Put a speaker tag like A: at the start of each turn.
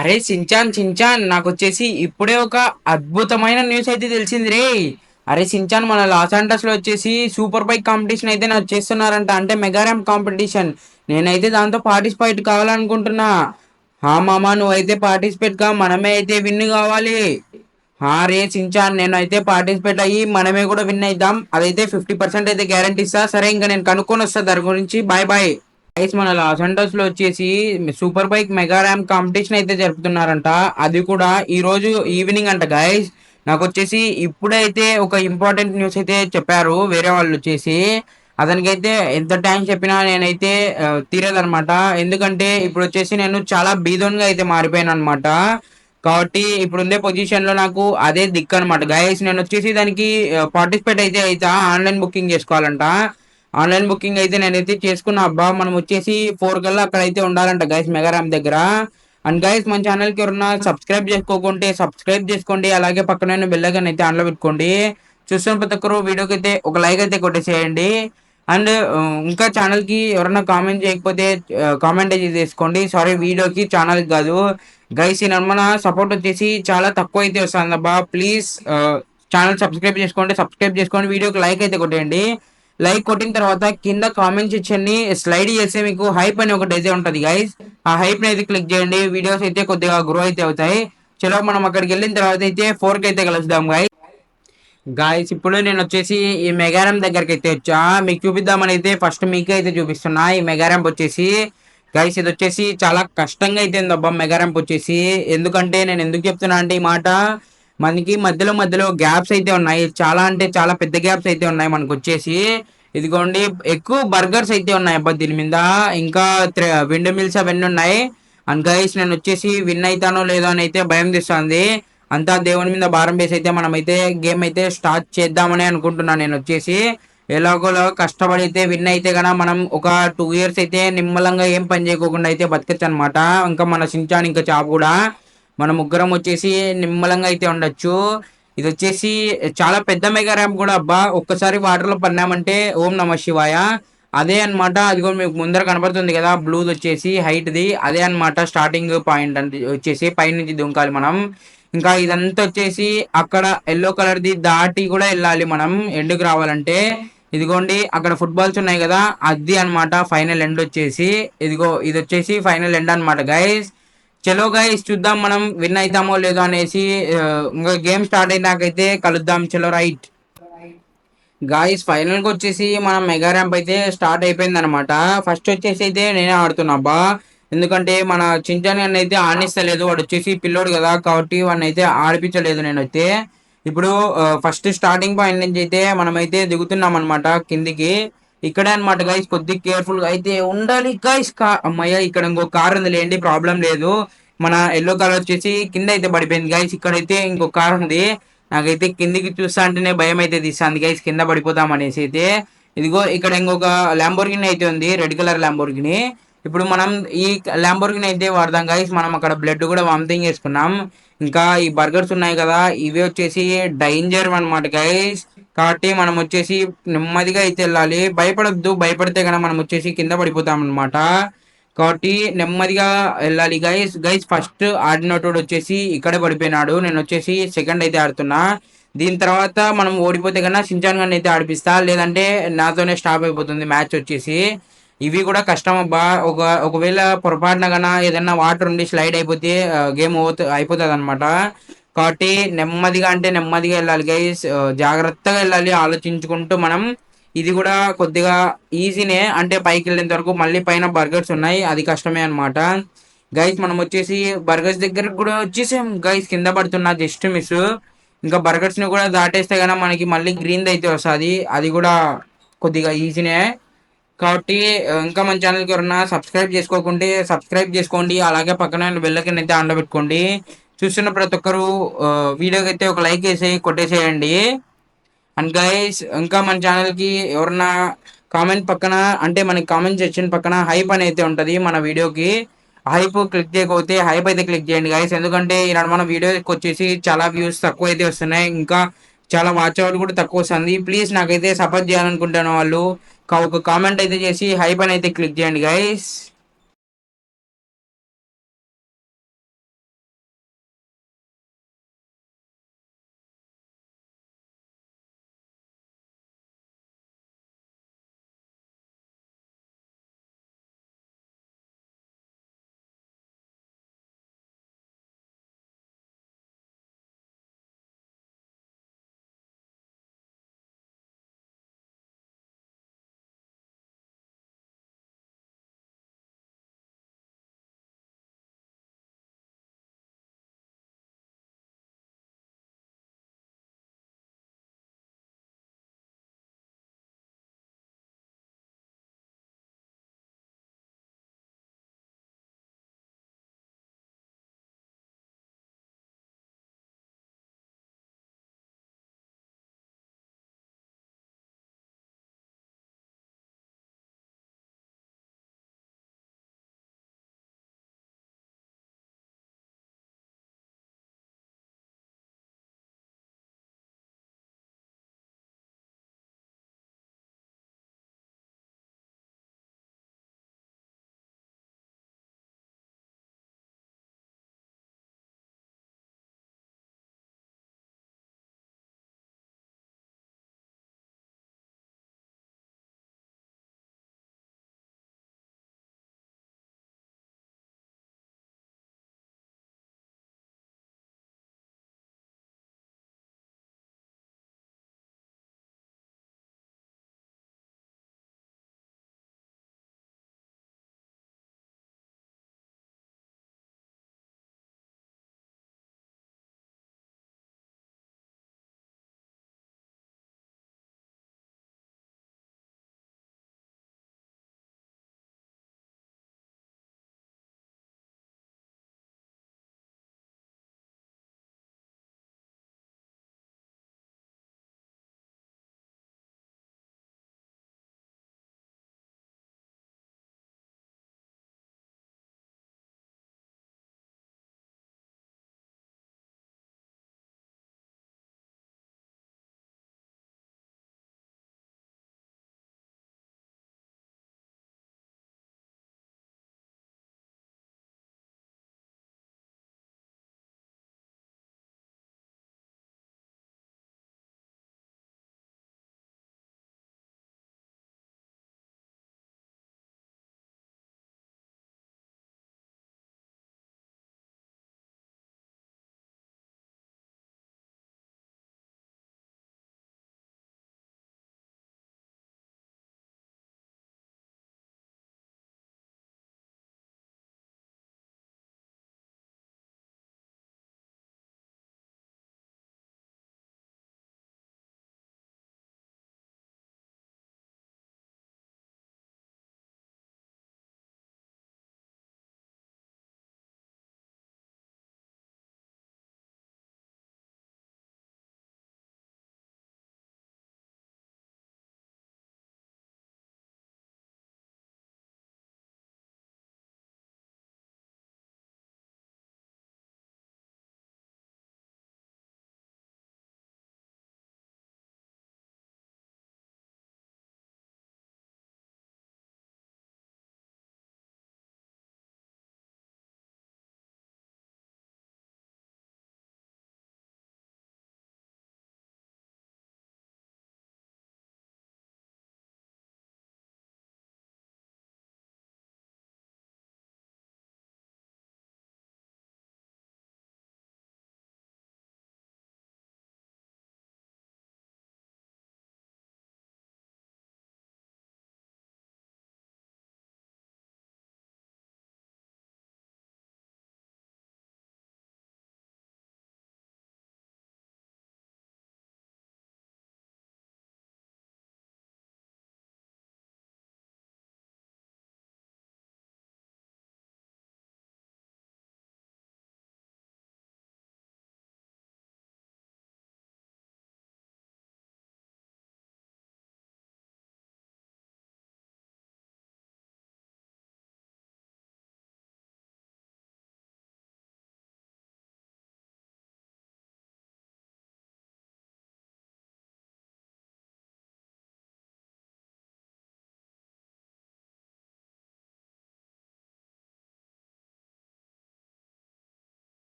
A: అరే సించాన్ నాకొచ్చేసి ఇప్పుడే ఒక అద్భుతమైన న్యూస్ అయితే తెలిసింది రే. అరే సించాన్ మన లాస్ ఏంజల్స్ లో వచ్చేసి సూపర్ బైక్ కాంపిటీషన్ అయితే నాకు చేస్తున్నారంట, అంటే మెగా ర్యాంప్ కాంపిటీషన్. నేనైతే దాంతో పార్టిసిపేట్ కావాలనుకుంటున్నా. హా మామా, నువ్వైతే పార్టిసిపేట్ కా, మనమే అయితే విన్ కావాలి. హా రే సించాన్, నేను అయితే పార్టిసిపేట్ అయ్యి మనమే కూడా విన్ అవుతాం. అదైతే 50% అయితే గ్యారంటీ ఇస్తా. సరే, ఇంకా నేను కనుక్కొని వస్తా దాని గురించి. Bye bye. గైస్, మన లాస్ ఏంజల్స్ లో వచ్చేసి super bike mega ramp competition అయితే జరుపుతున్నారంట. అది కూడా ఈ రోజు ఈవినింగ్ అంట గైస్. నాకు వచ్చేసి ఇప్పుడైతే ఒక ఇంపార్టెంట్ న్యూస్ అయితే చెప్పారు వేరే వాళ్ళు వచ్చేసి. అతనికైతే ఎంత థ్యాంక్స్ చెప్పినా నేనైతే తీరేదనమాట. ఎందుకంటే ఇప్పుడు వచ్చేసి నేను చాలా బీదోన్గా అయితే మారిపోయాను అనమాట. కాబట్టి ఇప్పుడుండే పొజిషన్ లో నాకు అదే దిక్కు అనమాట గైస్. నేను వచ్చేసి దానికి పార్టిసిపేట్ అయితే అవుతా. ఆన్లైన్ బుకింగ్ చేసుకోవాలంట. ఆన్లైన్ బుకింగ్ అయితే నేనైతే చేసుకున్నా అబ్బా. మనం వచ్చేసి 4 కల్లా అక్కడైతే ఉండాలంట గైస్, మెగారామ్ దగ్గర. అండ్ గైస్, మన ఛానల్ కి ఎవరన్నా సబ్స్క్రైబ్ చేసుకోకుంటే సబ్స్క్రైబ్ చేసుకోండి. అలాగే పక్కన బెల్ ఐకాన్ అయితే ఆన్లో పెట్టుకోండి. చూస్తున్న ప్రతి ఒక్కరు వీడియోకి అయితే ఒక లైక్ అయితే కొట్టేసేయండి. అండ్ ఇంకా ఛానల్ కి ఎవరన్నా కామెంట్ చేయకపోతే కామెంట్ అయితే చేసుకోండి. సారీ, వీడియోకి ఛానల్ కాదు గైస్. ఈ నమ్మన సపోర్ట్ వచ్చేసి చాలా తక్కువ అయితే వస్తుంది అబ్బా. ప్లీజ్ ఛానల్ సబ్స్క్రైబ్ చేసుకోండి, వీడియోకి లైక్ అయితే కొట్టేయండి. లైక్ కొట్టిన తర్వాత కింద కామెంట్ సెక్షన్ ని స్లైడ్ చేస్తే మీకు హైప్ అని ఒకటి అయితే ఉంటది గైస్. ఆ హైప్ ని అయితే క్లిక్ చేయండి. వీడియోస్ అయితే కొద్దిగా గ్రో అయితే అవుతాయి. చలో, మనం అక్కడికి వెళ్ళిన తర్వాత అయితే 4 కి అయితే కలుద్దాం గైస్. గాయస్, ఇప్పుడు నేను వచ్చేసి ఈ మెగారం దగ్గరికి అయితే వచ్చా. మీకు చూపిద్దామని అయితే ఫస్ట్ మీకే అయితే చూపిస్తున్నా. ఈ మెగారంప్ వచ్చేసి గైస్, ఇది వచ్చేసి చాలా కష్టంగా అయితే ఉంది అబ్బా మెగారంప్ వచ్చేసి. ఎందుకంటే నేను ఎందుకు చెప్తున్నా అంటే ఈ మాట, మనకి మధ్యలో మధ్యలో గ్యాప్స్ అయితే ఉన్నాయి. చాలా అంటే చాలా పెద్ద గ్యాప్స్ అయితే ఉన్నాయి మనకు వచ్చేసి. ఇదిగోండి, ఎక్కువ బర్గర్స్ అయితే ఉన్నాయి అబ్బా దీని మీద. ఇంకా విండ్ మిల్స్ అవన్నీ ఉన్నాయి. అండ్ గైస్, నేను వచ్చేసి విన్ అవుతానో లేదో అని అయితే భయం తీస్తుంది. అంతా దేవుని మీద భారం వేసి అయితే మనం అయితే గేమ్ అయితే స్టార్ట్ చేద్దామని అనుకుంటున్నాను నేను వచ్చేసి. ఎలాగోలా కష్టపడి అయితే విన్ అయితే కనుక మనం ఒక 2 ఇయర్స్ అయితే నిమ్మలంగా ఏం పని చేయకోకుండా అయితే బతకచ్చు అనమాట. ఇంకా మన సించాన్ ఇంకా చాప్ కూడా మన ముగ్గురం వచ్చేసి నిమ్మలంగా అయితే ఉండొచ్చు. ఇది వచ్చేసి చాలా పెద్ద మెగా ర్యాంప్ కూడా అబ్బా. ఒక్కసారి వాటర్ లో పడినామంటే ఓం నమ శివాయ. అదే అన్నమాట. అది కూడా మీకు ముందర కనబడుతుంది కదా బ్లూది వచ్చేసి హైట్ ది, అదే అన్నమాట స్టార్టింగ్ పాయింట్ అంటే వచ్చేసి పైనుంచి దుంకాలి మనం. ఇంకా ఇదంతా వచ్చేసి అక్కడ ఎల్లో కలర్ ది దాటి కూడా వెళ్ళాలి మనం ఎండుకు రావాలంటే. ఇదిగోండి, అక్కడ ఫుట్బాల్స్ ఉన్నాయి కదా, అది అన్నమాట ఫైనల్ ఎండ్ వచ్చేసి. ఇదిగో ఇది వచ్చేసి ఫైనల్ ఎండ్ అన్నమాట గైస్. చలో గైస్, చూద్దాం మనం విన్ అవుతామో లేదో అనేసి. ఇంకా గేమ్ స్టార్ట్ అయినాకైతే కలుద్దాం. చలో రైట్ గాయస్, ఫైనల్ కి వచ్చేసి మన మెగా ర్యాంప్ అయితే స్టార్ట్ అయిపోయింది అనమాట. ఫస్ట్ వచ్చేసి అయితే నేనే ఆడుతున్నా అబ్బా. ఎందుకంటే మన చించాన్ గారిని అయితే ఆడిస్తలేదు. వాడు వచ్చేసి పిల్లోడు కదా, కాబట్టి వాడిని అయితే ఆడిపించలేదు నేనైతే. ఇప్పుడు ఫస్ట్ స్టార్టింగ్ పాయింట్ నుంచి అయితే మనమైతే దిగుతున్నాం అనమాట కిందికి. ఇక్కడే అనమాట గైస్, కొద్దిగా కేర్ఫుల్ గా అయితే ఉండాలి గైస్. అమ్మయ్య, ఇక్కడ ఇంకో కార్ ఉంది లేండి, ప్రాబ్లం లేదు. మన ఎల్లో కార్ వచ్చేసి కింద అయితే పడిపోయింది గైస్. ఇక్కడైతే ఇంకో కార్ ఉంది. నాకైతే కిందికి చూస్తా అంటేనే భయం అయితే తీస్తుంది గైస్, కింద పడిపోతాం అనేసి అయితే. ఇదిగో ఇక్కడ ఇంకొక ల్యాంబోర్గిని అయితే ఉంది, రెడ్ కలర్ ల్యాంబోర్గిని. ఇప్పుడు మనం ఈ ల్యాంబోర్గిని అయితే వాడదాం గైస్. మనం అక్కడ బ్లడ్ కూడా వామిటింగ్ చేసుకున్నాం. ఇంకా ఈ బర్గర్స్ ఉన్నాయి కదా, ఇవి వచ్చేసి డేంజర్ అనమాట గైస్. కాబట్టి మనం వచ్చేసి నెమ్మదిగా అయితే వెళ్ళాలి. భయపడొద్దు, భయపడితే కనుక మనం వచ్చేసి కింద పడిపోతాం అనమాట. కాబట్టి నెమ్మదిగా వెళ్ళాలి గైస్. గైస్, ఫస్ట్ ఆడినోటోడు వచ్చేసి ఇక్కడే పడిపోయినాడు. నేను వచ్చేసి సెకండ్ అయితే ఆడుతున్నా. దీని తర్వాత మనం ఓడిపోతే కన్నా సించాన్ గారిని అయితే ఆడిపిస్తా, లేదంటే నాతోనే స్టాప్ అయిపోతుంది మ్యాచ్ వచ్చేసి. ఇవి కూడా కష్టం అబ్బా. ఒకవేళ పొరపాటున కన్నా ఏదన్నా వాటర్ ఉండి స్లైడ్ అయిపోతే గేమ్ అయిపోతుంది అనమాట. కాబట్టి నెమ్మదిగా అంటే నెమ్మదిగా వెళ్ళాలి గైస్. జాగ్రత్తగా వెళ్ళాలి ఆలోచించుకుంటూ మనం. ఇది కూడా కొద్దిగా ఈజీనే, అంటే పైకి వెళ్ళేంత వరకు. మళ్ళీ పైన బర్గర్స్ ఉన్నాయి, అది కష్టమే అనమాట గైస్. మనం వచ్చేసి బర్గర్స్ దగ్గర కూడా వచ్చేసాం గైస్. కింద పడుతున్నా జస్ట్ మిస్. ఇంకా బర్గర్స్ ని కూడా దాటేస్తే కనుక మనకి మళ్ళీ గ్రీన్ అయితే వస్తుంది, అది కూడా కొద్దిగా ఈజీనే. కాబట్టి ఇంకా మన ఛానల్కి ఎవరన్నా సబ్స్క్రైబ్ చేసుకోకుంటే సబ్స్క్రైబ్ చేసుకోండి. అలాగే పక్కన బెల్లైకాన్ అయితే ఆన్లో పెట్టుకోండి. చూస్తున్న ప్రతి ఒక్కరు వీడియోకి అయితే ఒక లైక్ వేసి కొట్టేసేయండి. అండ్ గైస్, ఇంకా మన ఛానల్కి ఎవరన్నా కామెంట్ పక్కన, అంటే మనకి కామెంట్ సెక్షన్ పక్కన హైప్ అని అయితే ఉంటుంది మన వీడియోకి. హైప్ క్లిక్ చేయకపోతే హైప్ అయితే క్లిక్ చేయండి గైస్. ఎందుకంటే ఈనాడు మన వీడియోకి వచ్చేసి చాలా వ్యూస్ తక్కువ అయితే వస్తున్నాయి, ఇంకా చాలా వాచ్ అవర్ కూడా తక్కువ వస్తుంది. ప్లీజ్ నాకైతే సపోర్ట్ చేయాలనుకుంటున్న వాళ్ళు ఒక కామెంట్ అయితే చేసి హైప్ అని అయితే క్లిక్ చేయండి గైస్.